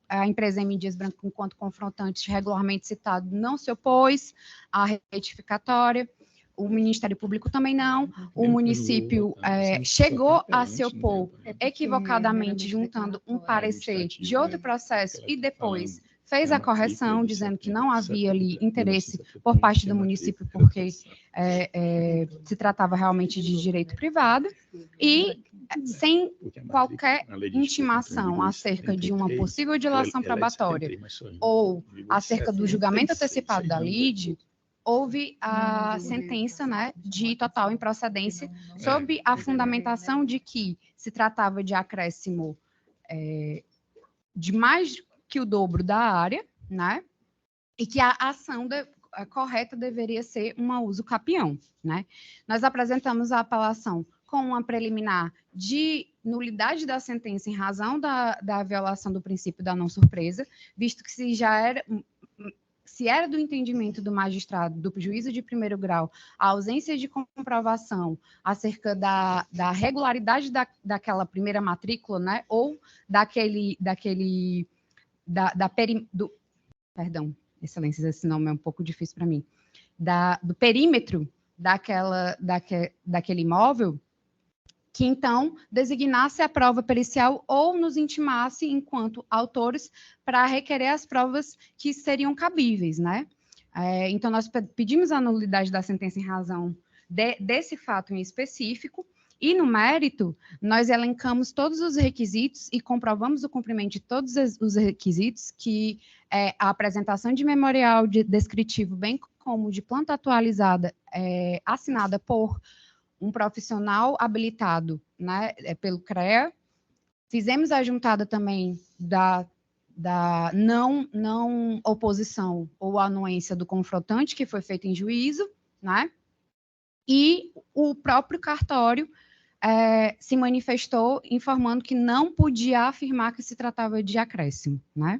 a empresa M. Dias Branco, enquanto confrontante regularmente citado, não se opôs à retificatória, o Ministério Público também não, o município chegou a se opor equivocadamente, juntando um parecer de outro processo e depois fez a correção, dizendo que não havia ali interesse por parte do município, porque se tratava realmente de direito privado, e sem qualquer intimação acerca de uma possível dilação probatória ou acerca do julgamento antecipado da lide, houve a sentença, né, de total improcedência, sob a fundamentação de que se tratava de acréscimo de mais que o dobro da área, né, e que a ação correta deveria ser um uso capião, né. Nós apresentamos a apelação com uma preliminar de nulidade da sentença em razão da violação do princípio da não surpresa, visto que se era do entendimento do magistrado, do juízo de primeiro grau, a ausência de comprovação acerca da regularidade daquela primeira matrícula, né, ou perdão, excelência, esse nome é um pouco difícil para mim, do perímetro daquele imóvel, que então designasse a prova pericial ou nos intimasse, enquanto autores, para requerer as provas que seriam cabíveis, né? Então, nós pedimos a nulidade da sentença em razão desse fato em específico, e no mérito, nós elencamos todos os requisitos e comprovamos o cumprimento de todos os requisitos, que a apresentação de memorial descritivo, bem como de planta atualizada, assinada por um profissional habilitado, né, pelo CREA. Fizemos a juntada também da não oposição ou anuência do confrontante, que foi feita em juízo, né, e o próprio cartório se manifestou informando que não podia afirmar que se tratava de acréscimo, né,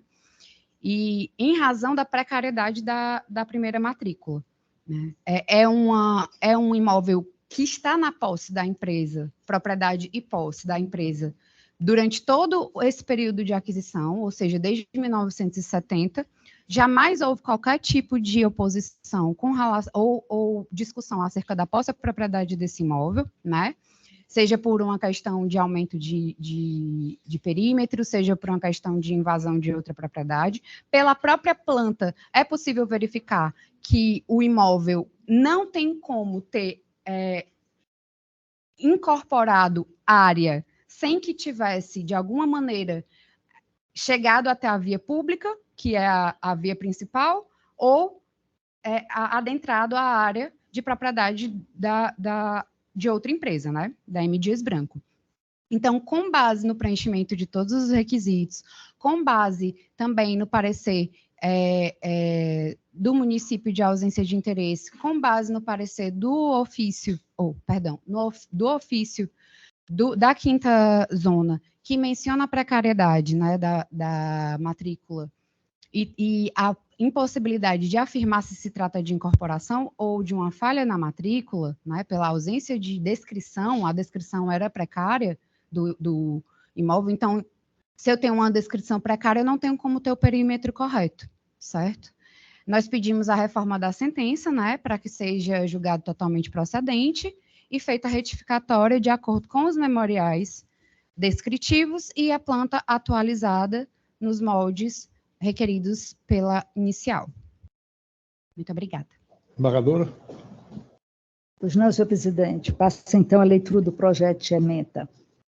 e em razão da precariedade da primeira matrícula, né. É um imóvel que está na posse da empresa, propriedade e posse da empresa, durante todo esse período de aquisição, ou seja, desde 1970, jamais houve qualquer tipo de oposição com relação, ou discussão acerca da posse da propriedade desse imóvel, né? Seja por uma questão de aumento de perímetro, seja por uma questão de invasão de outra propriedade. Pela própria planta, é possível verificar que o imóvel não tem como ter incorporado área sem que tivesse, de alguma maneira, chegado até a via pública, que é a via principal, ou adentrado a área de propriedade de outra empresa, né, da M. Dias Branco. Então, com base no preenchimento de todos os requisitos, com base também no parecer do município de ausência de interesse, com base no parecer do ofício, do ofício da quinta zona, que menciona a precariedade, né, da matrícula e a impossibilidade de afirmar se trata de incorporação ou de uma falha na matrícula, né, pela ausência de descrição, a descrição era precária do imóvel, então, se eu tenho uma descrição precária, eu não tenho como ter o perímetro correto, certo? Nós pedimos a reforma da sentença, né, para que seja julgado totalmente procedente e feita a retificatória de acordo com os memoriais descritivos e a planta atualizada nos moldes requeridos pela inicial. Muito obrigada. Embargadora? Pois não, senhor presidente. Passa, então, a leitura do projeto de ementa.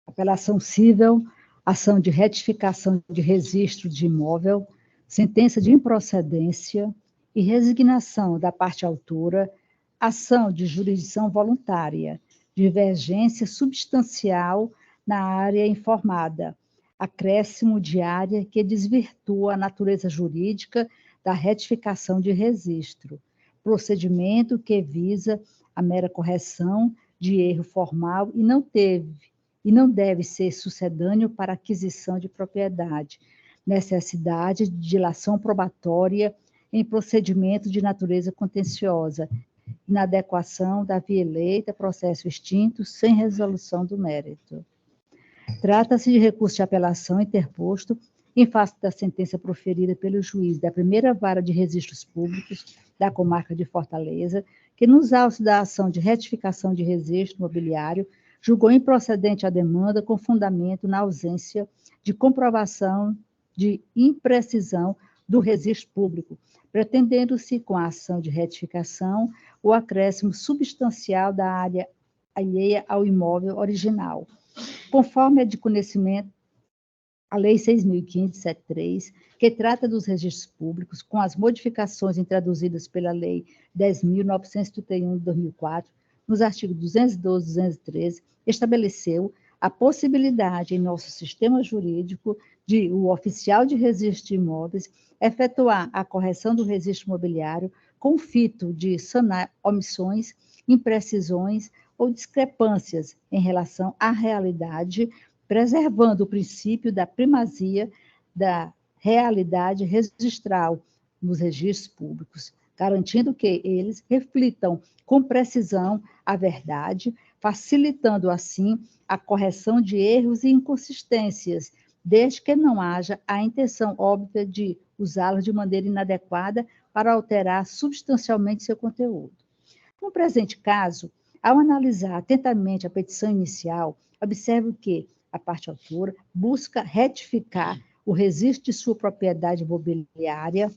Apelação cível, ação de retificação de registro de imóvel, sentença de improcedência e resignação da parte autora, ação de jurisdição voluntária, divergência substancial na área informada, acréscimo de área que desvirtua a natureza jurídica da retificação de registro, procedimento que visa a mera correção de erro formal e não deve ser sucedâneo para aquisição de propriedade, necessidade de dilação probatória em procedimento de natureza contenciosa, inadequação da via eleita, processo extinto, sem resolução do mérito. Trata-se de recurso de apelação interposto em face da sentença proferida pelo juiz da primeira vara de registros públicos da comarca de Fortaleza, que nos autos da ação de retificação de registro imobiliário julgou improcedente a demanda com fundamento na ausência de comprovação de imprecisão do registro público, pretendendo-se com a ação de retificação o acréscimo substancial da área alheia ao imóvel original. Conforme é de conhecimento a Lei 6.515/73, que trata dos registros públicos, com as modificações introduzidas pela Lei 10.931 de 2004, nos artigos 212 e 213, estabeleceu a possibilidade em nosso sistema jurídico de o oficial de registro de imóveis efetuar a correção do registro imobiliário com o fito de sanar omissões, imprecisões ou discrepâncias em relação à realidade, preservando o princípio da primazia da realidade registral nos registros públicos, garantindo que eles reflitam com precisão a verdade, facilitando assim a correção de erros e inconsistências, desde que não haja a intenção óbvia de usá-los de maneira inadequada para alterar substancialmente seu conteúdo. No presente caso, ao analisar atentamente a petição inicial, observo que a parte autora busca retificar o registro de sua propriedade imobiliária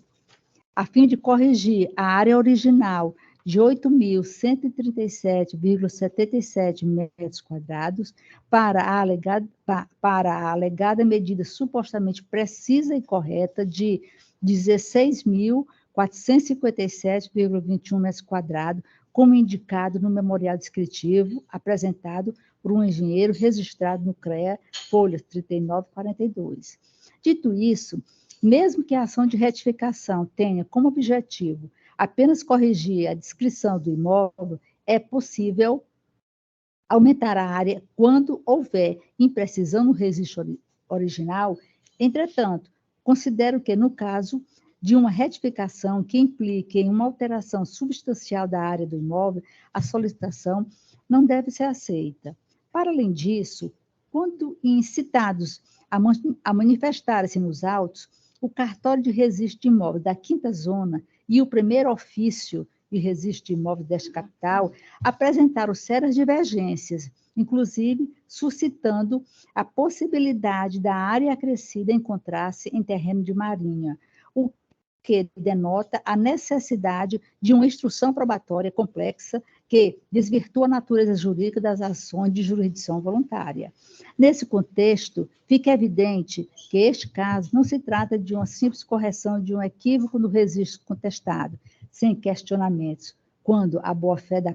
a fim de corrigir a área original de 8.137,77 metros quadrados para a alegada medida supostamente precisa e correta de 16.457,21 metros quadrados, como indicado no memorial descritivo apresentado por um engenheiro registrado no CREA, folhas 39 e 42. Dito isso, mesmo que a ação de retificação tenha como objetivo apenas corrigir a descrição do imóvel, é possível aumentar a área quando houver imprecisão no registro original. Entretanto, considero que, no caso de uma retificação que implique em uma alteração substancial da área do imóvel, a solicitação não deve ser aceita. Para além disso, quando incitados a manifestarem-se nos autos, o cartório de registro de imóveis da 5ª Zona e o primeiro ofício de registro de imóveis desta capital apresentaram sérias divergências, inclusive suscitando a possibilidade da área acrescida encontrar-se em terreno de marinha, o que denota a necessidade de uma instrução probatória complexa que desvirtua a natureza jurídica das ações de jurisdição voluntária. Nesse contexto, fica evidente que este caso não se trata de uma simples correção de um equívoco no registro contestado, sem questionamentos, quanto à boa-fé da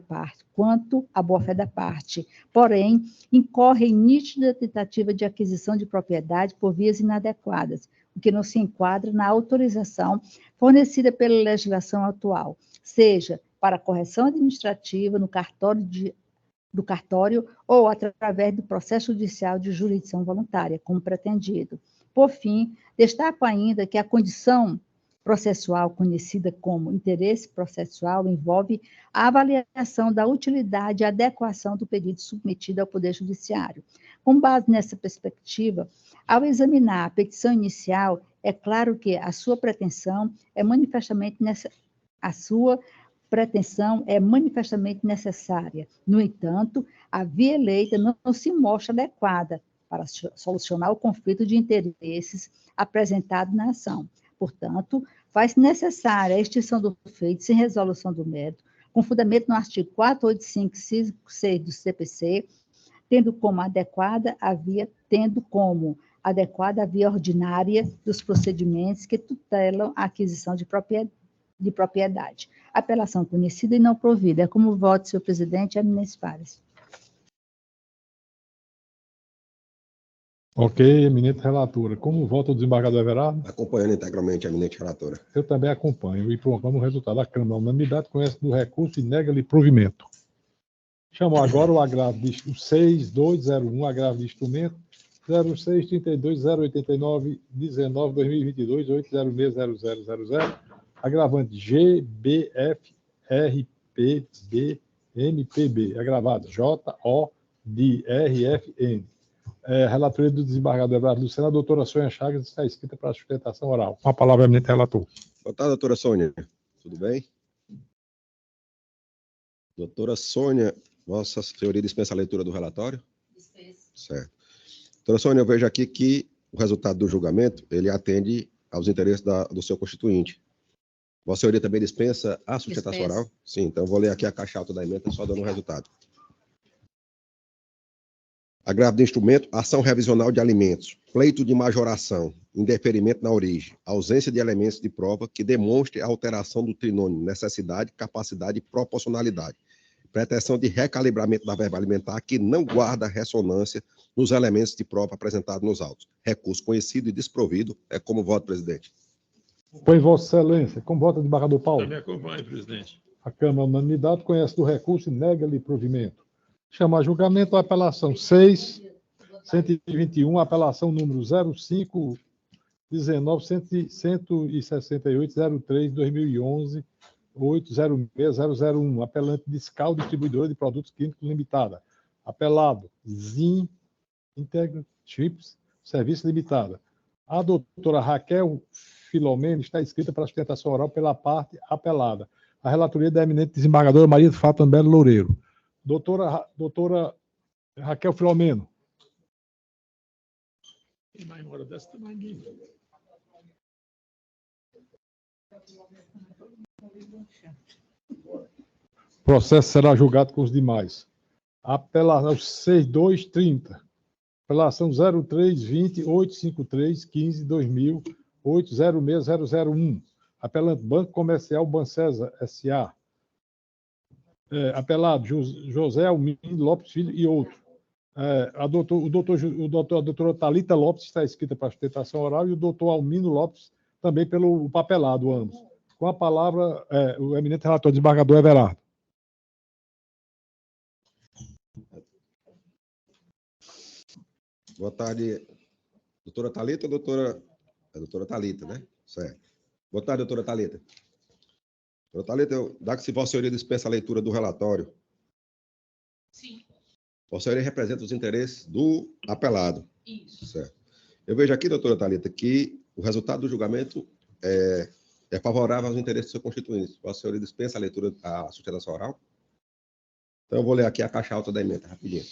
parte, porém, incorre em nítida tentativa de aquisição de propriedade por vias inadequadas, o que não se enquadra na autorização fornecida pela legislação atual, seja para correção administrativa no do cartório ou através do processo judicial de jurisdição voluntária, como pretendido. Por fim, destaco ainda que a condição processual, conhecida como interesse processual, envolve a avaliação da utilidade e adequação do pedido submetido ao Poder Judiciário. Com base nessa perspectiva, ao examinar a petição inicial, é claro que a sua pretensão é manifestamente necessária. No entanto, a via eleita não se mostra adequada para solucionar o conflito de interesses apresentado na ação. Portanto, faz necessária a extinção do feito sem resolução do mérito, com fundamento no artigo 485.5.6 do CPC, tendo como adequada a via ordinária dos procedimentos que tutelam a aquisição de propriedade. Apelação conhecida e não provida. É como voto, senhor presidente, eminentes pares. Ok, eminente relatora. Como vota o desembargador Everardo? Acompanhando integralmente a eminente relatora. Eu também acompanho e proclamo o resultado. A Câmara, unanimidade, conhece do recurso e nega-lhe provimento. Chamo agora o agravo de 6201, agravo de instrumento 0632089919/2022 agravante GBFRPB MPB, agravado JODRFN. Relatoria do desembargador Everardo Lucena, a doutora Sônia Chagas está escrita para a sustentação oral. Com a palavra, eminente relator. Boa tarde, doutora Sônia. Tudo bem? Doutora Sônia, Vossa Senhoria dispensa a leitura do relatório? Dispensa. Certo. Doutora Sônia, eu vejo aqui que o resultado do julgamento, ele atende aos interesses do seu constituinte. Vossa Senhoria também dispensa a sustentação oral? Sim, então eu vou ler aqui a caixa alta da emenda, só dando o resultado. Agravo de instrumento, ação revisional de alimentos, pleito de majoração, indeferimento na origem, ausência de elementos de prova que demonstre a alteração do trinônimo necessidade, capacidade e proporcionalidade. Pretensão de recalibramento da verba alimentar que não guarda ressonância nos elementos de prova apresentados nos autos. Recurso conhecido e desprovido. É como voto, presidente. Pois, Vossa Excelência, como vota o desembargador Paulo? Também acompanho, presidente. A Câmara, unanimidade, conhece do recurso e nega-lhe provimento. Chama a julgamento a apelação 6.121, apelação número 05.19.168.03.2011, 806.001, apelante Discal Distribuidora de Produtos Químicos Limitada. Apelado Zin Integra Chips Serviço Limitada. A doutora Raquel Filomeno está inscrita para a sustentação oral pela parte apelada. A relatoria da eminente desembargadora Maria de Fátima Belo Loureiro. Doutora Raquel Filomeno. Quem vai embora dessa também. O processo será julgado com os demais. Apelação 6230. Apelação 0320.853.15.2000, 806.001. Apelante Banco Comercial Bancesa S.A. Apelado José Almino Lopes Filho e outro. A doutora Thalita Lopes está escrita para a sustentação oral e o doutor Almino Lopes também pelo papelado, ambos. Com a palavra, o eminente relator desembargador Everardo. Boa tarde, doutora Thalita, doutora Thalita, né? Certo. Boa tarde, doutora Thalita. Doutora Thalita, dá que se Vossa Senhoria dispensa a leitura do relatório. Sim. Vossa Senhoria representa os interesses do apelado. Isso. Certo. Eu vejo aqui, doutora Thalita, que o resultado do julgamento é favorável aos interesses do seu constituinte. Vossa Senhoria dispensa a leitura da sustentação oral. Então, eu vou ler aqui a caixa alta da emenda, rapidinho.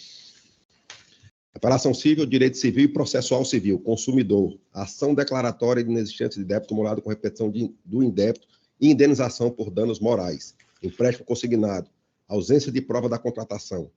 Apelação civil, direito civil e processual civil, consumidor, ação declaratória de inexistência de débito acumulado com repetição do indébito e indenização por danos morais, empréstimo consignado, ausência de prova da contratação,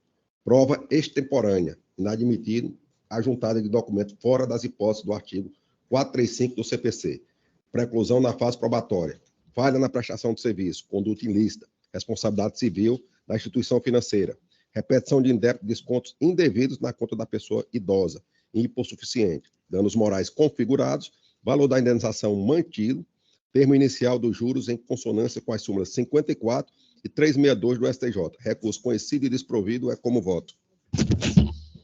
prova extemporânea, inadmitido, ajuntada de documento fora das hipóteses do artigo 435 do CPC, preclusão na fase probatória, falha na prestação de serviço, conduta ilícita, responsabilidade civil da instituição financeira, repetição de indébito, descontos indevidos na conta da pessoa idosa, hipossuficiente, danos morais configurados, valor da indenização mantido, termo inicial dos juros em consonância com as súmulas 54 e 362 do STJ. Recurso conhecido e desprovido é como voto.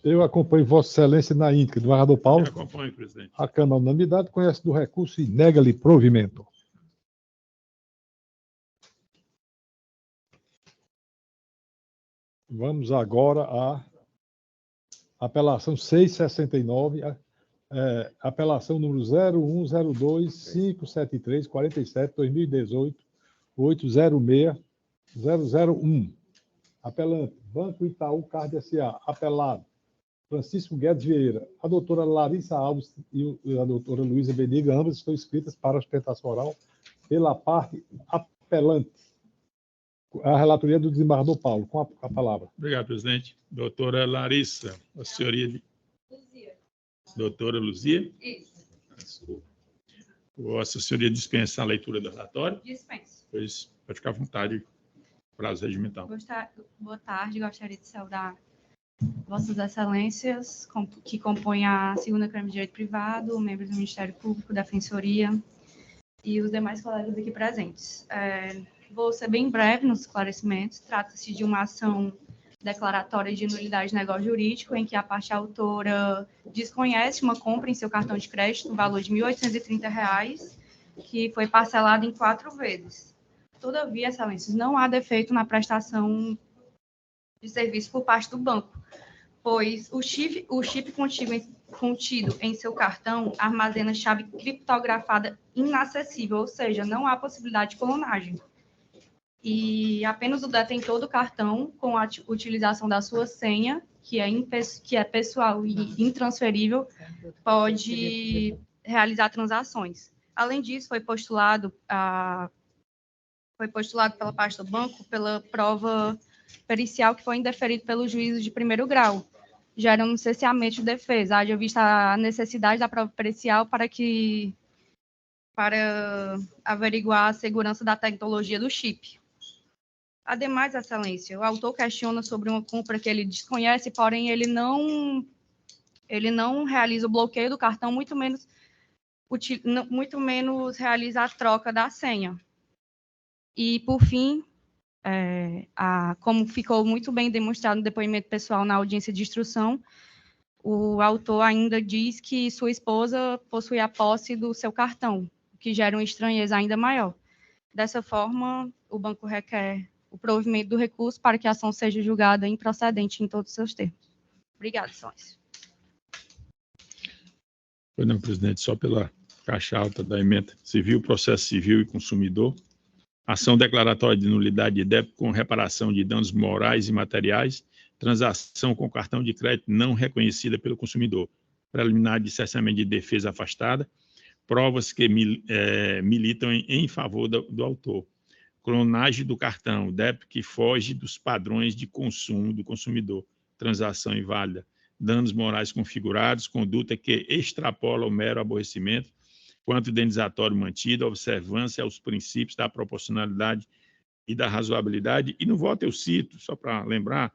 Eu acompanho Vossa Excelência na íntegra. Desembargador Paulo. Eu acompanho, presidente. A Câmara, unanimidade, conhece do recurso e nega-lhe provimento. Vamos agora à apelação 669, apelação número 0102.573.47.2018, 806.001. Apelante, Banco Itaú Card S.A. Apelado, Francisco Guedes Vieira. A doutora Larissa Alves e a doutora Luísa Beniga, ambas estão inscritas para a sustentação oral pela parte apelante. A relatoria do desembargador Paulo, com a palavra. Obrigado, presidente. Doutora Larissa, a senhoria... Luzia. Doutora Luzia? Isso. Desculpa. Vossa senhoria dispensa a leitura do relatório? Dispensa. Pois pode ficar à vontade. Prazo regimental. Boa tarde, gostaria de saudar Vossas Excelências, que compõem a segunda Câmara de Direito Privado, membros do Ministério Público, Defensoria e os demais colegas aqui presentes. Vou ser bem breve nos esclarecimentos. Trata-se de uma ação declaratória de nulidade de negócio jurídico, em que a parte autora desconhece uma compra em seu cartão de crédito no valor de R$ 1.830, que foi parcelado em 4 vezes. Todavia, Excelências, não há defeito na prestação de serviço por parte do banco, pois o chip contido em seu cartão armazena chave criptografada inacessível, ou seja, não há possibilidade de clonagem. E apenas o detentor do cartão, com a utilização da sua senha, que é pessoal e intransferível, pode realizar transações. Além disso, foi postulado pela parte do banco pela prova pericial que foi indeferido pelo juízo de primeiro grau, gerando um cesseamento de defesa, haja vista a necessidade da prova pericial para averiguar a segurança da tecnologia do chip. Ademais, Excelência, o autor questiona sobre uma compra que ele desconhece, porém ele não realiza o bloqueio do cartão, muito menos realiza a troca da senha. E, por fim, como ficou muito bem demonstrado no depoimento pessoal na audiência de instrução, o autor ainda diz que sua esposa possui a posse do seu cartão, o que gera uma estranheza ainda maior. Dessa forma, o banco requer o provimento do recurso para que a ação seja julgada improcedente em todos os seus termos. Obrigada, Excelência. Pois não, presidente, só pela caixa alta da emenda civil, processo civil e consumidor, ação declaratória de nulidade de débito com reparação de danos morais e materiais, transação com cartão de crédito não reconhecida pelo consumidor, preliminar de cessamento de defesa afastada, provas que militam em favor do autor, clonagem do cartão, débito que foge dos padrões de consumo do consumidor, transação inválida, danos morais configurados, conduta que extrapola o mero aborrecimento, quanto indenizatório mantido, observância aos princípios da proporcionalidade e da razoabilidade. E no voto eu cito, só para lembrar,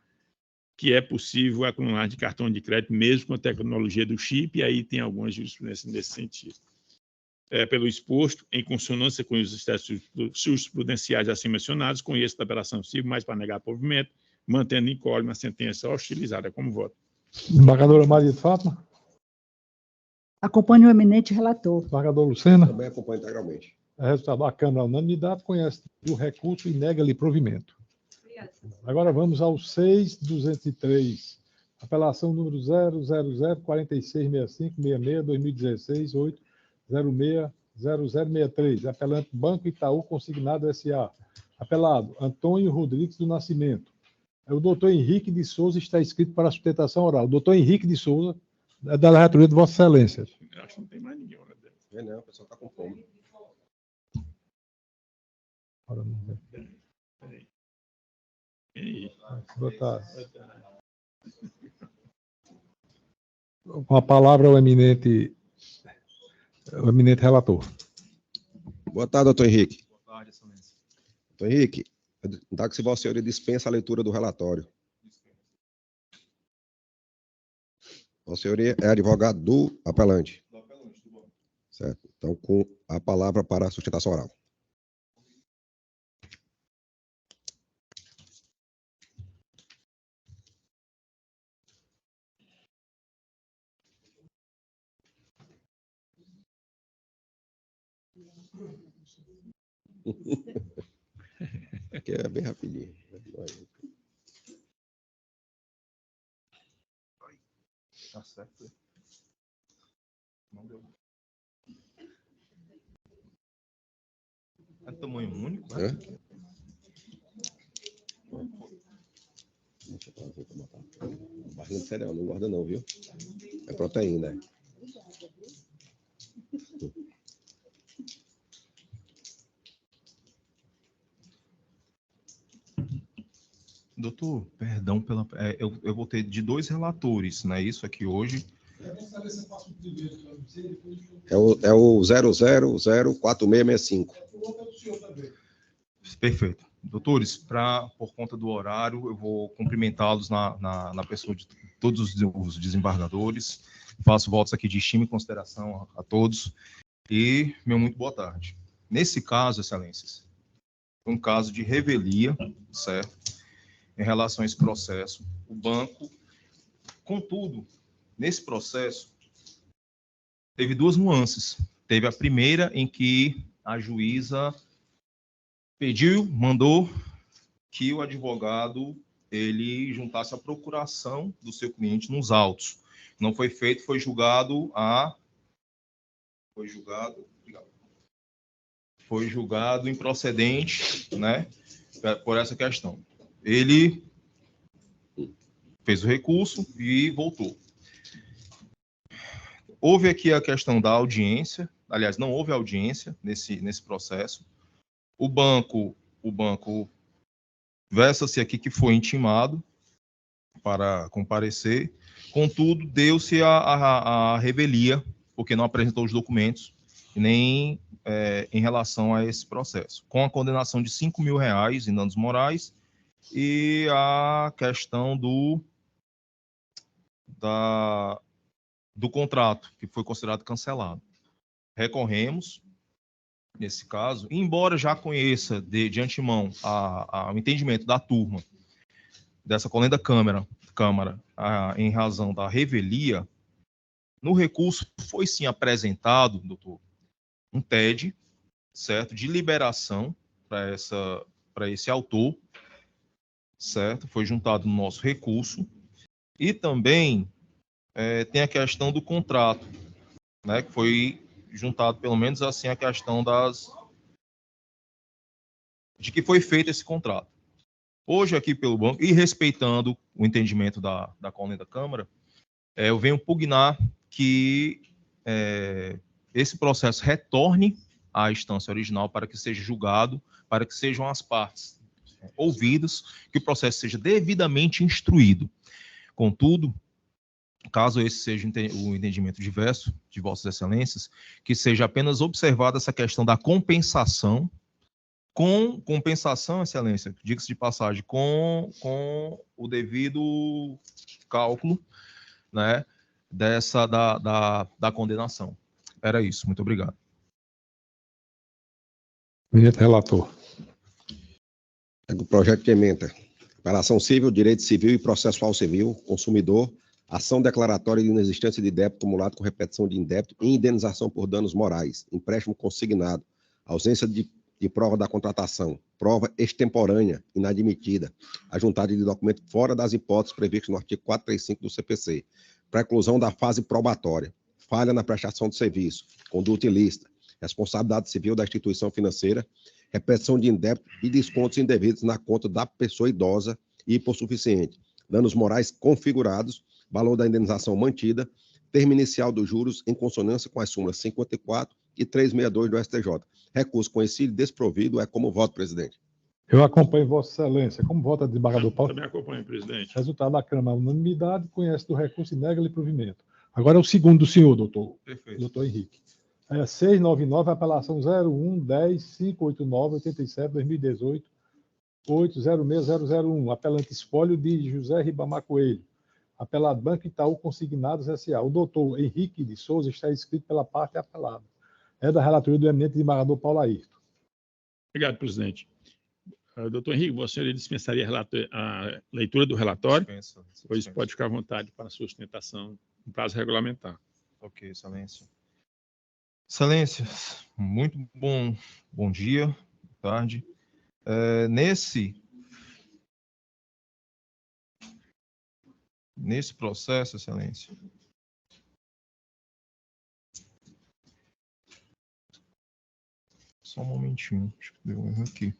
que é possível a clonagem de cartão de crédito, mesmo com a tecnologia do chip, e aí tem algumas jurisprudências nesse sentido. Pelo exposto, em consonância com os testes jurisprudenciais assim mencionados, conheço da apelação civil, mas para negar provimento, mantendo incólume a sentença hostilizada. Como voto? Desembargadora Maria de Fátima. Acompanho o eminente relator. Desembargador Lucena. Também acompanho integralmente. É resultado. A Câmara, unanimidade, conhece o recurso e nega-lhe provimento. Agora vamos ao 6.203. Apelação número 0004666-2016-806-0063. Apelante Banco Itaú Consignado S.A. Apelado Antônio Rodrigues do Nascimento. O doutor Henrique de Souza está inscrito para a sustentação oral. O doutor Henrique de Souza, da relatoria de Vossa Excelência. Eu acho que não tem mais ninguém. Não, o pessoal está com fome. Com a palavra o eminente relator. Boa tarde, doutor Henrique. Boa tarde, Excelência. Doutor Henrique, dá que se Vossa Senhoria dispensa a leitura do relatório. Vossa Senhoria é advogado do apelante. Do apelante, do banco. Certo. Então, com a palavra para a sustentação oral. Aqui é bem rapidinho. Tá certo. Não deu. É tamanho único, né? Deixa eu fazer para botar. Barriga de cereal, não guarda não, viu? É proteína, né? Doutor, perdão pela... eu vou ter de 2 relatores, não é isso aqui hoje? É o 00046665. Perfeito. Doutores, por conta do horário, eu vou cumprimentá-los na pessoa de todos os desembargadores. Faço votos aqui de estima e consideração a todos. E, meu muito boa tarde. Nesse caso, Excelências, um caso de revelia, certo? Em relação a esse processo, o banco, contudo, nesse processo, teve 2 nuances. Teve a primeira em que a juíza mandou que o advogado ele juntasse a procuração do seu cliente nos autos. Não foi feito, foi julgado improcedente, né, por essa questão. Ele fez o recurso e voltou. Houve aqui a questão da audiência, aliás, não houve audiência nesse processo. O banco versa-se aqui que foi intimado para comparecer, contudo, deu-se a revelia, porque não apresentou os documentos, nem em relação a esse processo, com a condenação de R$ 5.000 em danos morais e a questão do contrato, que foi considerado cancelado. Recorremos, nesse caso, embora já conheça de antemão o entendimento da turma, dessa colenda Câmara, em razão da revelia, no recurso foi sim apresentado, doutor, um TED, certo, de liberação para esse autor, certo, foi juntado no nosso recurso, e também tem a questão do contrato, né, que foi juntado, pelo menos assim, a questão de que foi feito esse contrato. Hoje, aqui pelo banco, e respeitando o entendimento da colenda Câmara, eu venho pugnar que esse processo retorne à instância original para que seja julgado, para que sejam as partes ouvidas, que o processo seja devidamente instruído. Contudo, caso esse seja o entendimento diverso de Vossas Excelências, que seja apenas observada essa questão da compensação, com compensação, Excelência, diga-se de passagem, com o devido cálculo, né, da condenação. Era isso, muito obrigado. Relator. O projeto de emenda. Apelação civil, direito civil e processual civil, consumidor, ação declaratória de inexistência de débito acumulado com repetição de indébito e indenização por danos morais, empréstimo consignado, ausência de prova da contratação, prova extemporânea, inadmitida, a juntada de documento fora das hipóteses previstas no artigo 435 do CPC, preclusão da fase probatória, falha na prestação de serviço, conduta ilícita, responsabilidade civil da instituição financeira, repetição de indébito e descontos indevidos na conta da pessoa idosa e hipossuficiente, danos morais configurados, valor da indenização mantida, termo inicial dos juros em consonância com as súmulas 54 e 362 do STJ. Recurso conhecido e desprovido é como voto, presidente. Eu acompanho Vossa Excelência. Como vota, desembargador Paulo? Também acompanho, presidente. Resultado da Câmara, unanimidade, conhece do recurso e nega-lhe provimento. Agora é o segundo do senhor, doutor. Perfeito. Doutor Henrique. 699, apelação 01-10-589-87-2018, 806001, apelante espólio de José Ribamar Coelho. Apelado Banco Itaú Consignados S.A. O doutor Henrique de Souza está inscrito pela parte apelada. É da relatoria do eminente desembargador Paulo Ayrton. Obrigado, presidente. Doutor Henrique, você dispensaria a leitura do relatório? Dispensa. Pois pode ficar à vontade para a sustentação no prazo regulamentar. Ok, Excelência. Excelências, muito bom dia, boa tarde. Nesse processo, Excelência, só um momentinho, acho que deu um erro aqui.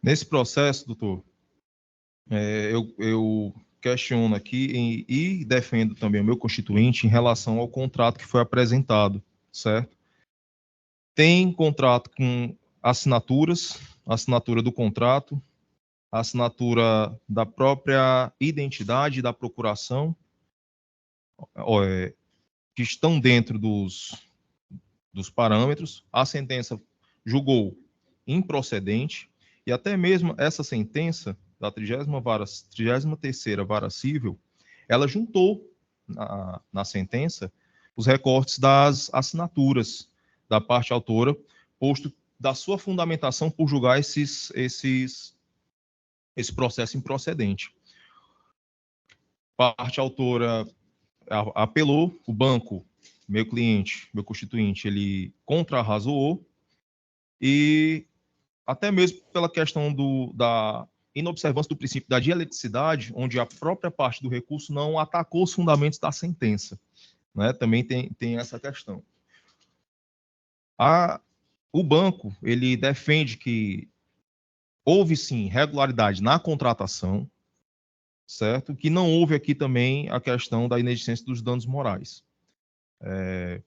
Nesse processo, doutor, eu questiono aqui e defendo também o meu constituinte em relação ao contrato que foi apresentado, certo? Tem contrato com assinaturas, assinatura do contrato, assinatura da própria identidade da procuração, que estão dentro dos parâmetros. A sentença julgou improcedente, e até mesmo essa sentença da 33ª Vara Civil, ela juntou na sentença os recortes das assinaturas da parte autora, posto da sua fundamentação por julgar esse processo improcedente. A parte autora apelou, o banco meu cliente, meu constituinte, ele contrarrazoou, e até mesmo pela questão da inobservância do princípio da dialeticidade, onde a própria parte do recurso não atacou os fundamentos da sentença, né? Também tem essa questão. O banco, ele defende que houve, sim, regularidade na contratação, certo? Que não houve aqui também a questão da inexistência dos danos morais. É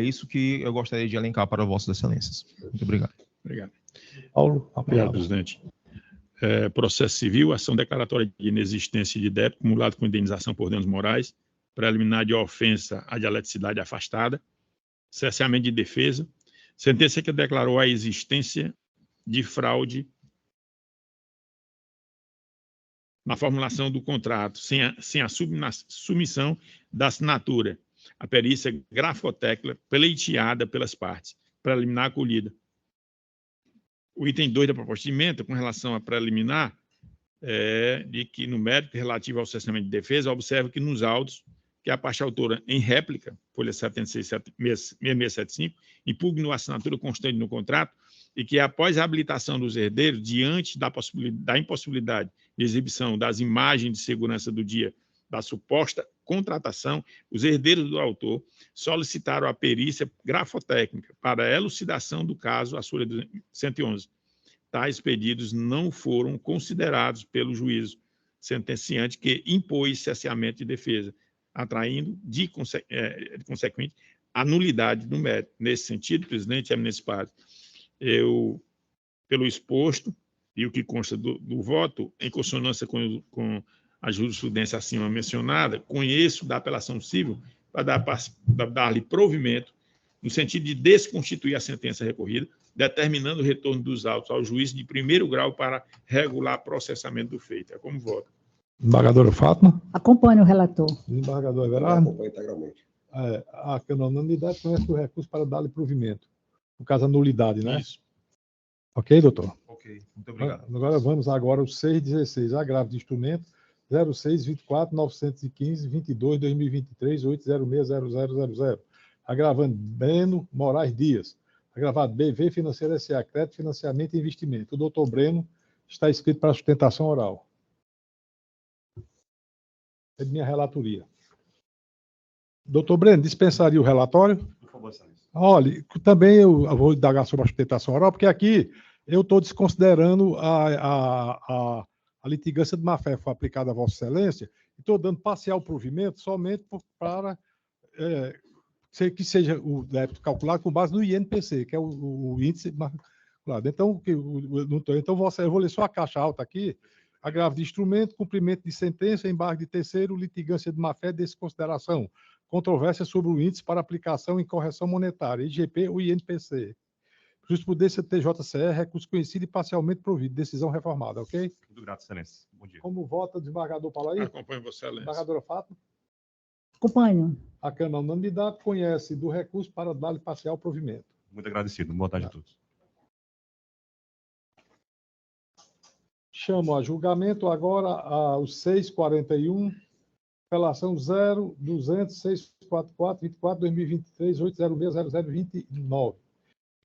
isso que eu gostaria de elencar para Vossas Excelências. Muito obrigado. Obrigado. Paulo, Obrigado, presidente. Processo civil, ação declaratória de inexistência de débito acumulado com indenização por danos morais, preliminar de ofensa à dialeticidade afastada, cerceamento de defesa, sentença que declarou a existência de fraude na formulação do contrato, sem a submissão da assinatura, a perícia grafotécnica pleiteada pelas partes, preliminar acolhida. O item 2 da proposta de emenda, com relação à preliminar, de que no mérito relativo ao cerceamento de defesa, observa que nos autos, que a parte autora, em réplica, folha 7675, impugnou a assinatura constante no contrato e que, após a habilitação dos herdeiros, diante da impossibilidade de exibição das imagens de segurança do dia da suposta contratação, os herdeiros do autor solicitaram a perícia grafotécnica para a elucidação do caso, a súmula 111. Tais pedidos não foram considerados pelo juízo sentenciante, que impôs cerceamento de defesa, atraindo, de consequente, a nulidade do mérito. Nesse sentido, presidente e eminentes pares, eu, pelo exposto e o que consta do voto, em consonância com a jurisprudência acima mencionada, conheço da apelação civil para dar-lhe provimento no sentido de desconstituir a sentença recorrida, determinando o retorno dos autos ao juiz de primeiro grau para regular processamento do feito. É como voto. Embargadora Fátima. Acompanhe o relator. Embargador Everardo. Acompanha integralmente. A unanimidade conhece o recurso para dar-lhe provimento. No caso, a nulidade, né? Isso. Ok, doutor? Ok, muito obrigado. Agora vamos ao 616, agravo de instrumento 0624 915 22 2023 8060000. Agravando Breno Moraes Dias. Agravado BV Financeira S.A. Crédito, Financiamento e Investimento. O doutor Breno está inscrito para sustentação oral. É de minha relatoria. Doutor Breno, dispensaria o relatório? Por favor, excelência. Olha, também eu vou indagar sobre a sustentação oral, porque aqui eu estou desconsiderando a litigância de má-fé que foi aplicada a Vossa Excelência, e estou dando parcial provimento somente para que seja o débito calculado com base no INPC, que é o índice calculado. Então, eu vou ler só a caixa alta aqui: agravo de instrumento, cumprimento de sentença, embargo de terceiro, litigância de má-fé, desconsideração, controvérsia sobre o índice para aplicação em correção monetária, IGP ou INPC. Jurisprudência TJCE, recurso conhecido e parcialmente provido, decisão reformada, ok? Muito grato, excelência. Bom dia. Como vota o desembargador Paulo aí? Acompanho Vossa Excelência. Desembargadora Fátima? Acompanho. A Câmara unanimidade conhece do recurso para dar-lhe parcial provimento. Muito agradecido. Boa tarde a todos. Chamo a julgamento agora o 641, apelação 0200644-24-2023-8060029.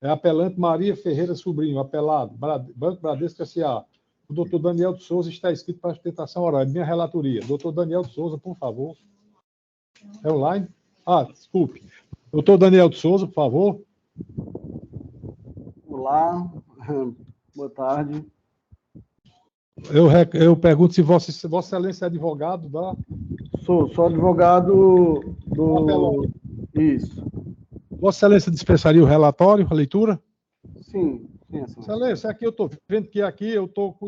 É apelante Maria Ferreira Sobrinho, apelado, Banco Bradesco S.A. O doutor Daniel de Souza está inscrito para a sustentação oral. Minha relatoria. Doutor Daniel de Souza, por favor. É online? Desculpe. Doutor Daniel de Souza, por favor. Olá, boa tarde. Eu pergunto se Vossa Excelência é advogado da... Sou advogado do... Apelão. Isso. Vossa Excelência dispensaria o relatório, a leitura? Sim, Excelência, aqui eu estou vendo que aqui eu estou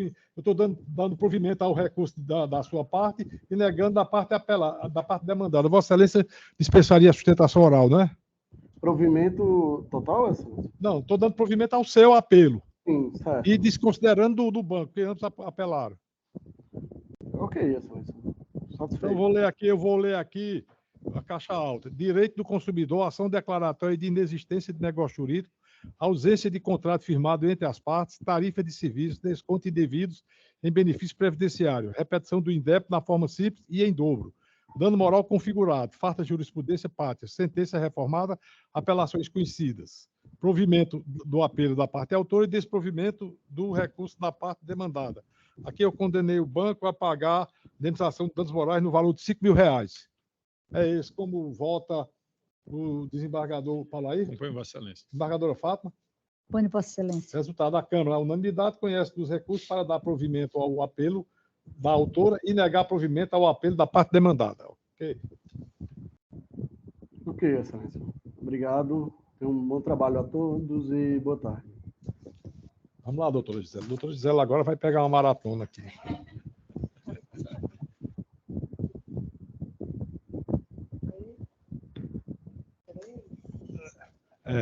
dando provimento ao recurso da sua parte e negando da parte demandada. Vossa Excelência dispensaria a sustentação oral, não é? Provimento total, Excelência? Não, estou dando provimento ao seu apelo. Sim, certo. E desconsiderando do banco, que ambos apelaram. Ok, Excelência. Então, eu vou ler aqui a caixa alta. Direito do consumidor, ação declaratória de inexistência de negócio jurídico, ausência de contrato firmado entre as partes, tarifa de serviços, desconto indevidos em benefício previdenciário, repetição do indébito na forma simples e em dobro, Dano moral configurado, farta jurisprudência pátria, sentença reformada, apelações conhecidas, provimento do apelo da parte autora e desprovimento do recurso da parte demandada. Aqui eu condenei o banco a pagar indenização de danos morais no valor de R$ 5.000. É esse como vota o desembargador Paulo Ayrton. Acompanho, Vossa Excelência. Desembargadora Fátima. Acompanho, Vossa Excelência. Resultado da Câmara, a unanimidade conhece dos recursos para dar provimento ao apelo da autora e negar provimento ao apelo da parte demandada. Ok? Ok, Excelência. Obrigado. Tenham um bom trabalho a todos e boa tarde. Vamos lá, doutora Gisela. Doutora Gisela agora vai pegar uma maratona aqui.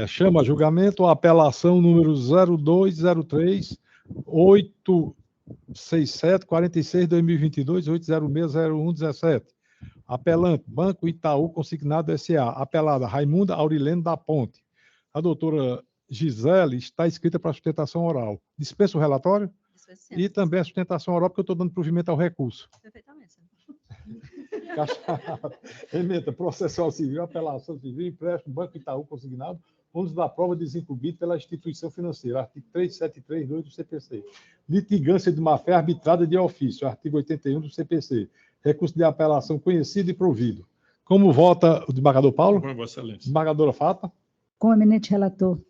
Chama a julgamento a apelação número 0203-867-46-2022-806-0117. Apelante, Banco Itaú Consignado S.A. Apelada, Raimunda Aurilene da Ponte. A doutora Gisele está inscrita para sustentação oral. Dispensa o relatório? E também a sustentação oral, porque eu estou dando provimento ao recurso. Perfeitamente. Ementa processual civil, apelação civil, empréstimo, Banco Itaú Consignado, ônus da prova desincumbido pela instituição financeira, artigo 3732 do CPC. Litigância de má-fé arbitrada de ofício, artigo 81 do CPC. Recurso de apelação conhecido e provido. Como vota o desembargador Paulo? Com Vossa Excelência. Desembargadora Fátima? Com o eminente relator.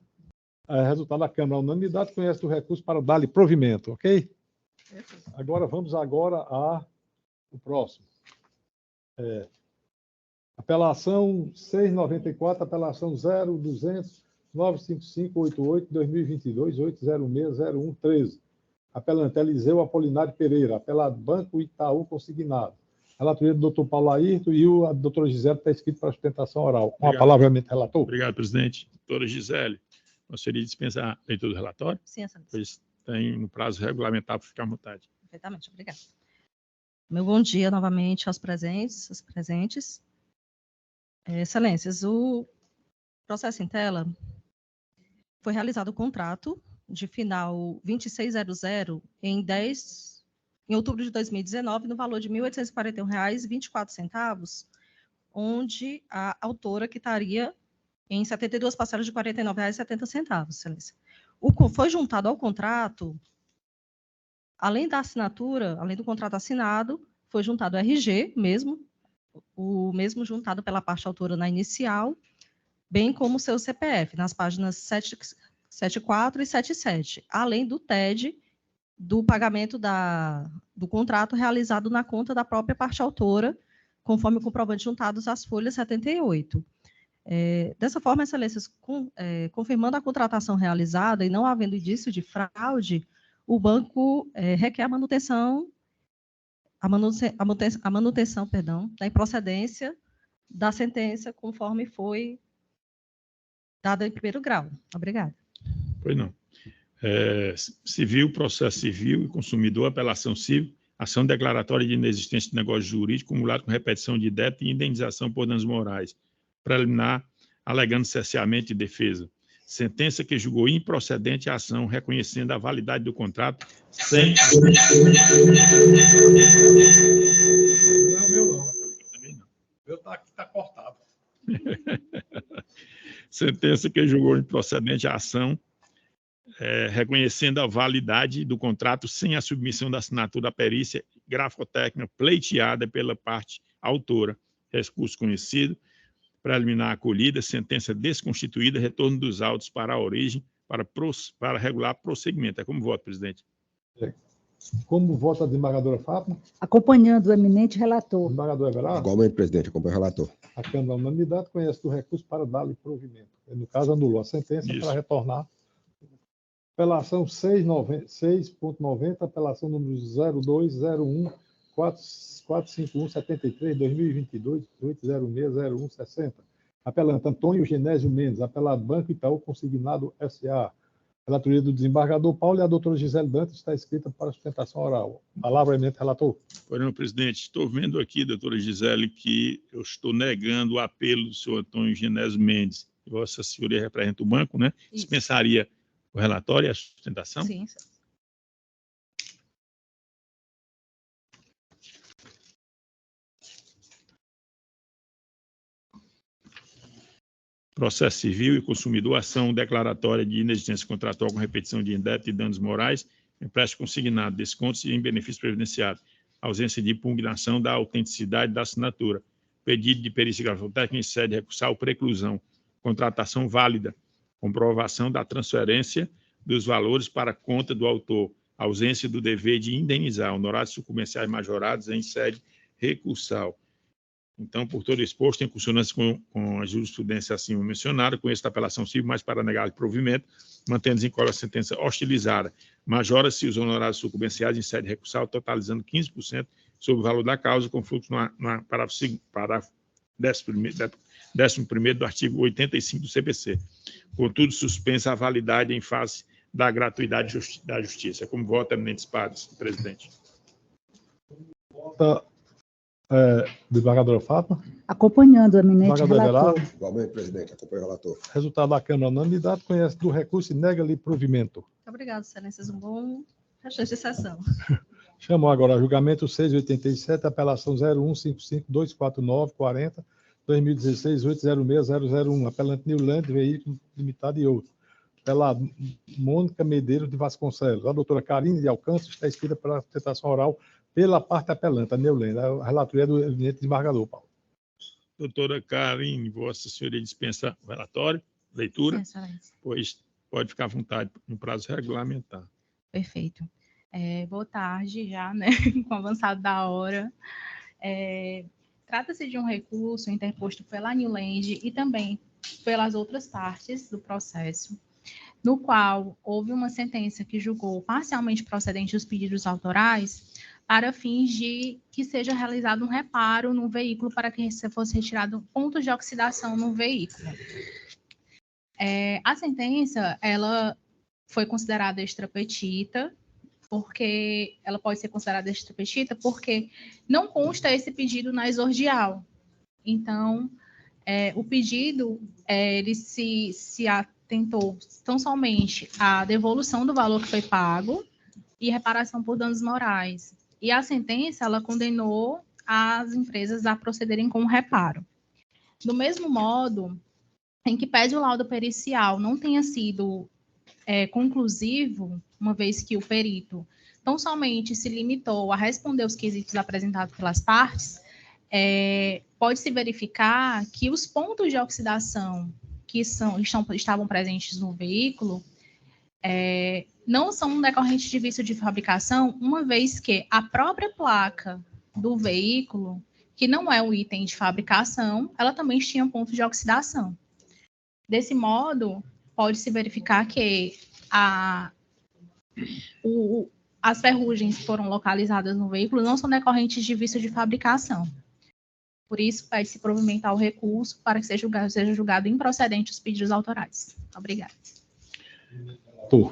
Resultado da Câmara, a unanimidade conhece o recurso para dar-lhe provimento, ok? Agora, vamos ao próximo. Apelação 694, apelação 02-95588-2022-806-0113. Apelante Eliseu Apolinário Pereira, apelado Banco Itaú Consignado. Relatoria do doutor Paulo Ayrton e a doutora Gisele está escrito para sustentação oral. Com a palavra, relator. Obrigado, presidente. Doutora Gisele, gostaria de dispensar a leitura do relatório? Sim, Excelência. Pois tem no prazo regulamentar para ficar à vontade. Perfeitamente, obrigada. Meu bom dia novamente aos presentes, às presentes. Excelências, o processo em tela foi realizado o contrato de final 2600 em outubro de 2019, no valor de R$ 1.841,24, onde a autora quitaria em 72 parcelas de R$ 49,70, Excelência. Foi juntado ao contrato, além da assinatura, além do contrato assinado, foi juntado o RG mesmo, o mesmo juntado pela parte autora na inicial, bem como o seu CPF, nas páginas 74 e 77, além do TED, do pagamento do contrato realizado na conta da própria parte autora, conforme o comprovante juntados às folhas 78. Dessa forma, Excelências, confirmando a contratação realizada e não havendo indício de fraude, o banco requer a manutenção da improcedência da sentença, conforme foi dada em primeiro grau. Obrigada. Pois não. Civil, processo civil e consumidor, apelação civil, ação declaratória de inexistência de negócio jurídico, cumulado com repetição de débito e indenização por danos morais. Preliminar, alegando cesseamento de defesa. Sentença que julgou improcedente a ação, reconhecendo a validade do contrato sem... Não é meu, não. Também não. Meu está cortado. Sentença que julgou improcedente a ação, reconhecendo a validade do contrato sem a submissão da assinatura à perícia grafotécnica pleiteada pela parte autora. Recurso conhecido, preliminar acolhida, sentença desconstituída, retorno dos autos para a origem, para regular prosseguimento. É como voto, presidente. Como vota a desembargadora Fátima? Acompanhando o eminente relator. Desembargador Everardo? Igualmente, presidente, acompanho o relator. A Câmara, a unanimidade, conhece do recurso para dar-lhe provimento. No caso, anulou a sentença para retornar. Apelação 6.90, apelação número 0201-451-73-2022-806-0160. Apelante Antônio Genésio Mendes, apelado Banco Itaú Consignado S.A. Relatoria do desembargador Paulo e a doutora Gisele Dantas está escrita para sustentação oral. Palavra, eminente relator. Pois não, presidente. Estou vendo aqui, doutora Gisele, que eu estou negando o apelo do senhor Antônio Genésio Mendes. Vossa senhoria representa o banco, né? Isso. Dispensaria o relatório e a sustentação? Sim. processo civil e consumidor, ação declaratória de inexistência contratual com repetição de indébito e danos morais, empréstimo consignado, descontos e em benefício previdenciário, ausência de impugnação da autenticidade da assinatura, pedido de perícia grafotécnica em sede recursal, preclusão, contratação válida, comprovação da transferência dos valores para conta do autor, ausência do dever de indenizar honorários sucumbenciais majorados em sede recursal. Então, por todo exposto, em consonância com a jurisprudência acima mencionada, com esta apelação civil, mas para negar o provimento, mantendo-se em a sentença hostilizada, majora-se os honorários sucumbenciais em sede recursal, totalizando 15% sobre o valor da causa, com fluxo no parágrafo 11º do artigo 85 do CPC. Contudo, suspensa a validade em face da gratuidade da justiça. Como vota, eminentes pares, presidente. Vota desembargadora Fátima. Acompanhando o eminente relator. Igualmente, presidente, acompanho o relator. Resultado da Câmara, unanimidade, conhece do recurso e nega-lhe provimento. Muito obrigado, excelências. Um bom resto de sessão. Chamo agora a julgamento 687, apelação 0155249440, 2016 806-001, apelante Newland, veículo limitado e outro. Apelado Mônica Medeiros de Vasconcelos. A doutora Karine de Alcântara está inscrita para a sustentação oral pela parte apelante, a Newland. A relatoria do eminente desembargador, Paulo. Doutora Karine, Vossa Senhoria dispensa o relatório, leitura, pois pode ficar à vontade no prazo regulamentar. Perfeito. Boa tarde já, né, com o avançado da hora. Trata-se de um recurso interposto pela Newland e também pelas outras partes do processo, no qual houve uma sentença que julgou parcialmente procedente os pedidos autorais para fins de que seja realizado um reparo no veículo para que fosse retirado pontos de oxidação no veículo. A sentença, ela foi considerada extrapetita, porque ela pode ser considerada extrapetita porque não consta esse pedido na exordial. Então, o pedido, ele se atentou tão somente à devolução do valor que foi pago e reparação por danos morais. E a sentença, ela condenou as empresas a procederem com o reparo. Do mesmo modo, em que pese o laudo pericial não tenha sido conclusivo, uma vez que o perito tão somente se limitou a responder os quesitos apresentados pelas partes, pode-se verificar que os pontos de oxidação que estavam presentes no veículo não são decorrentes de vício de fabricação, uma vez que a própria placa do veículo, que não é um item de fabricação, ela também tinha pontos de oxidação. Desse modo, pode-se verificar que as ferrugens que foram localizadas no veículo não são decorrentes de vício de fabricação. Por isso, pede-se provimentar o recurso para que seja julgado improcedente os pedidos autorais. Obrigada.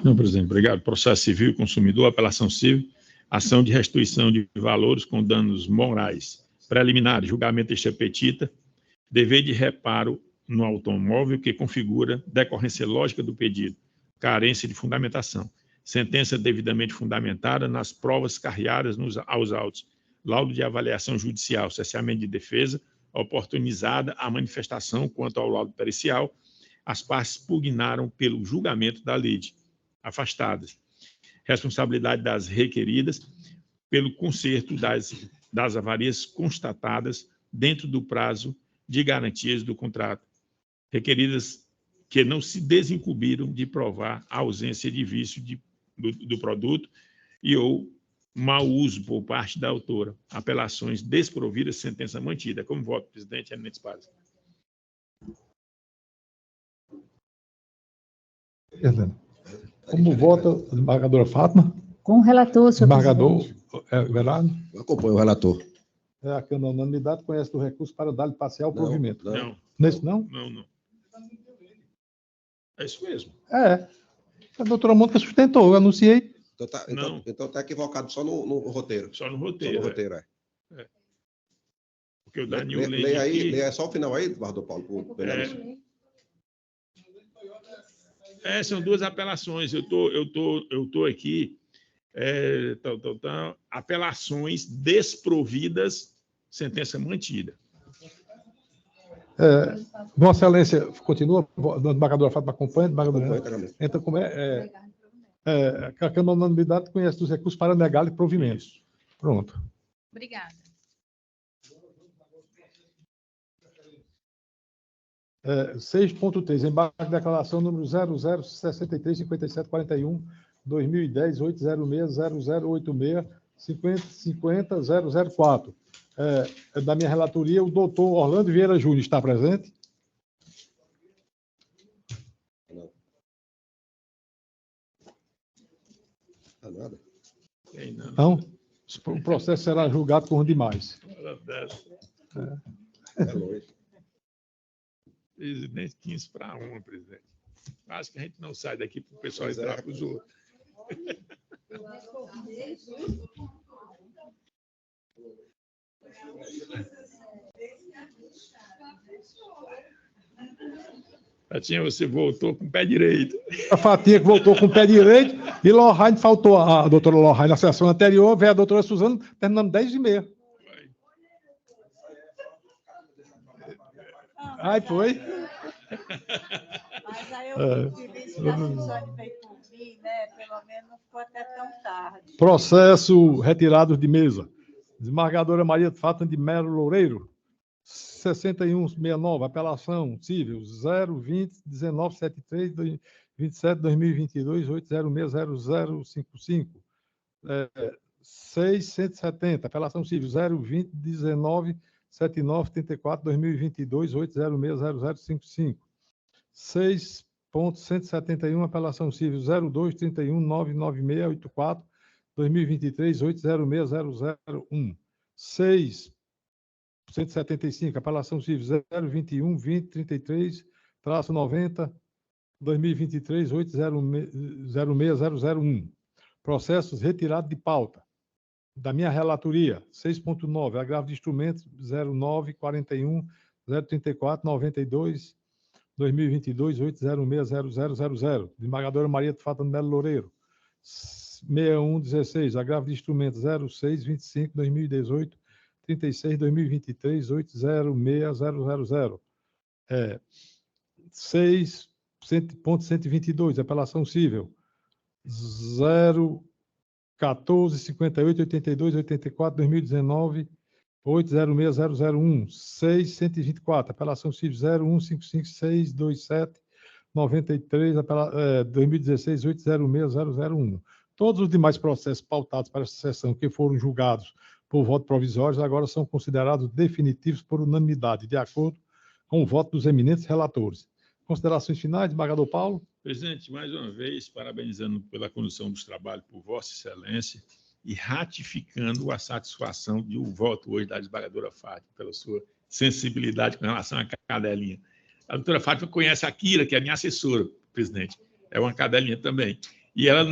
Não, presidente, obrigado. Processo civil e consumidor, apelação civil, ação de restituição de valores com danos morais. Preliminar, julgamento extrapetita, dever de reparo no automóvel que configura decorrência lógica do pedido, carência de fundamentação. Sentença devidamente fundamentada nas provas carreadas aos autos. Laudo de avaliação judicial, cesseamento de defesa, oportunizada a manifestação quanto ao laudo pericial, as partes pugnaram pelo julgamento da lide, afastadas. Responsabilidade das requeridas pelo conserto das avarias constatadas dentro do prazo de garantias do contrato. Requeridas que não se desincumbiram de provar a ausência de vício do produto e ou mau uso por parte da autora. Apelações desprovidas, sentença mantida. Como voto, presidente, eminentes pares. Como vota a desembargadora Fátima? Com o relator, senhor desembargador presidente. Everardo? Eu acompanho o relator. A Câmara, unanimidade, conhece do recurso para dar-lhe parcial provimento. Não. Nesse não? Não. É isso mesmo. A doutora Mônica sustentou, eu anunciei. Então está equivocado só no roteiro. Só no roteiro. Só no roteiro, Porque o Daniel leia aí só o final aí, Eduardo Paulo. São duas apelações. Eu tô aqui. Apelações desprovidas, sentença mantida. Vossa Excelência, continua, desembargadora Fátima acompanha, desembargadora. Acompanha, Então, como a Câmara Unanimidade conhece dos recursos para negar-lhe provimento. Pronto. Obrigada. 6.3, embargo de declaração número 00635741, 2010, 806-0086, 50-004. Da minha relatoria, o doutor Orlando Vieira Júnior está presente? Não. Nada. Então, o processo será julgado por demais. É longe. Presidente, 15 para 1, presidente. Acho que a gente não sai daqui para o pessoal entrar para os outros. Fatinha, você voltou com o pé direito. A Fatinha que voltou com o pé direito e Lohane faltou. A doutora Lohane na sessão anterior, veio a doutora Suzana, terminando 10h30. Ai, foi? Mas aí eu tive isso que a Suzane fez por mim, né? Pelo menos não ficou até tão tarde. Processo retirado de mesa. Desembargadora Maria de Fátima de Melo Loureiro, 6169, apelação civil 020-1973-27-2022, 806-0055. 670, apelação civil 020-19-79-34-2022, 806-0055. 6.171, apelação civil 02-31-996-84, 2023, 806-001. 6.175, apelação civil 021-2033-90, 2023, 806-001. Processos retirados de pauta. Da minha relatoria, 6.9, agravo de instrumentos 09-41-034-92, 2022, 806-0000. Desembargadora Maria de Fátima Melo Loureiro, 6116, agravo de instrumentos 06-25, 2018, 36, 2023, 806-000. 6.122, apelação civil 014-58-82-84, 2019, 806-001. 6.124, apelação civil 0155-627-93, 2016, 806-001. Todos os demais processos pautados para essa sessão que foram julgados por voto provisório agora são considerados definitivos por unanimidade, de acordo com o voto dos eminentes relatores. Considerações finais, desembargador Paulo? Presidente, mais uma vez, parabenizando pela condução dos trabalhos por Vossa Excelência e ratificando a satisfação de um voto hoje da desembargadora Fátima, pela sua sensibilidade com relação à cadelinha. A doutora Fátima conhece a Kira, que é a minha assessora, presidente. É uma cadelinha também. E ela,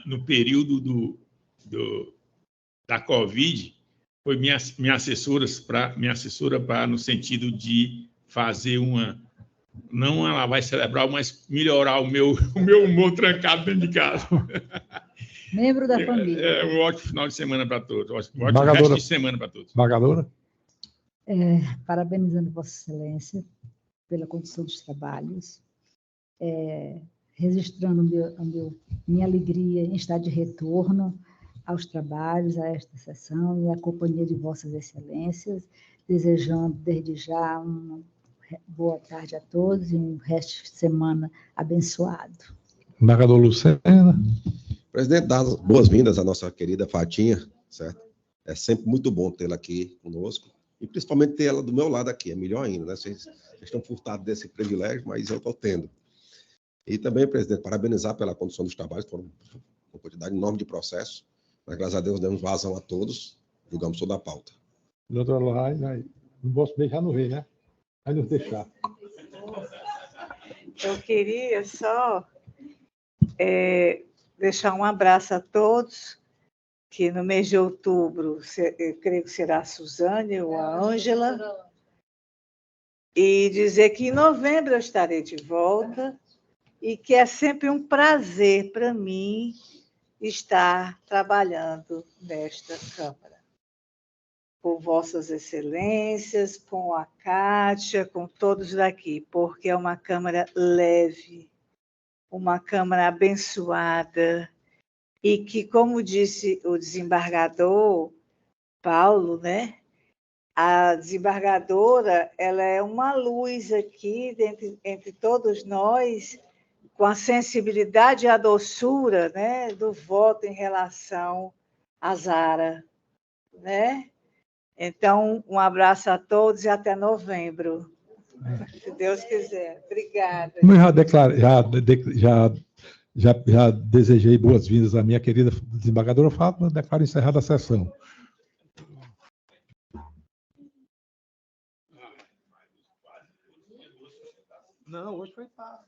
no período da Covid, foi minha assessora no sentido de fazer não ela vai celebrar, mas melhorar o meu humor trancado dentro de casa. Membro da família. Um ótimo final de semana para todos. Um ótimo resto de semana para todos. Desembargadora? Parabenizando Vossa Excelência pela condução dos trabalhos, registrando minha alegria em estar de retorno aos trabalhos, a esta sessão e a companhia de Vossas Excelências, desejando desde já uma boa tarde a todos e um resto de semana abençoado. Desembargador Lucena. Presidente, dá as boas-vindas à nossa querida Fatinha, certo? É sempre muito bom tê-la aqui conosco, e principalmente ter ela do meu lado aqui, é melhor ainda, né? Vocês estão furtados desse privilégio, mas eu estou tendo. E também, presidente, parabenizar pela condução dos trabalhos, foram uma quantidade enorme de processos, mas graças a Deus demos vazão a todos, julgamos toda a pauta. Doutora Lohane, não posso beijar no rei, né? Vai nos deixar. Eu queria só deixar um abraço a todos, que no mês de outubro, eu creio que será a Suzane ou a Ângela, e dizer que em novembro eu estarei de volta e que é sempre um prazer para mim estar trabalhando nesta Câmara. por Vossas Excelências, com a Kátia, com todos daqui, porque é uma Câmara leve, uma Câmara abençoada, e que, como disse o desembargador Paulo, né? A desembargadora, ela é uma luz aqui entre todos nós, com a sensibilidade e a doçura, né, do voto em relação a Zara, né? Então, um abraço a todos e até novembro, se Deus quiser. Obrigada. Eu já desejei boas-vindas à minha querida desembargadora Fátima, declaro encerrada a sessão. Não, hoje foi tarde.